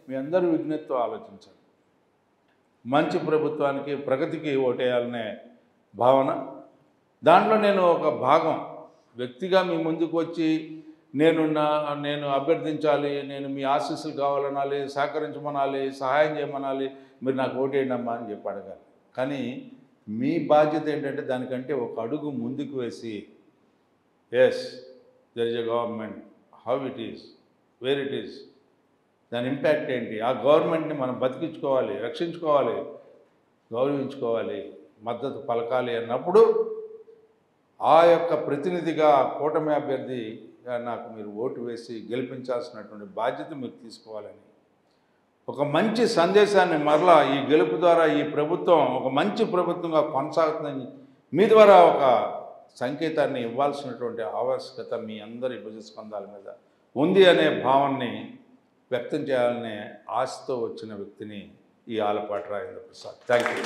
మీ అందరూ విజ్ఞతతో ఆలోచించండి. మంచి ప్రభుత్వానికి, ప్రగతికి ఓటేయాలనే భావన. దాంట్లో నేను ఒక భాగం వ్యక్తిగా మీ ముందుకు వచ్చి నేను అభ్యర్థించాలి, నేను మీ ఆశీస్సులు కావాలనాలి, సహకరించమనాలి, సహాయం చేయమనాలి, మీరు నాకు ఓటేయండి అమ్మా అని చెప్పి అడగాలి. కానీ మీ బాధ్యత ఏంటంటే దానికంటే ఒక అడుగు ముందుకు వేసి, as there is a government, how it is, where it is, దాని ఇంపాక్ట్ ఏంటి, ఆ గవర్నమెంట్ని మనం బతికించుకోవాలి, రక్షించుకోవాలి, గౌరవించుకోవాలి, మద్దతు పలకాలి అన్నప్పుడు ఆ యొక్క ప్రతినిధిగా కూటమి అభ్యర్థిగా నాకు మీరు ఓటు వేసి గెలిపించాల్సినటువంటి బాధ్యత మీరు తీసుకోవాలని, ఒక మంచి సందేశాన్ని మరలా ఈ గెలుపు ద్వారా ఈ ప్రభుత్వం ఒక మంచి ప్రభుత్వంగా కొనసాగుతుందని మీ ద్వారా ఒక సంకేతాన్ని ఇవ్వాల్సినటువంటి ఆవశ్యకత మీ అందరి భుజ స్కంధాల మీద ఉంది అనే భావాన్ని వ్యక్తం చేయాలనే ఆశతో వచ్చిన వ్యక్తిని ఈ ఆలపాటి రాజేంద్ర ప్రసాద్. Thank you.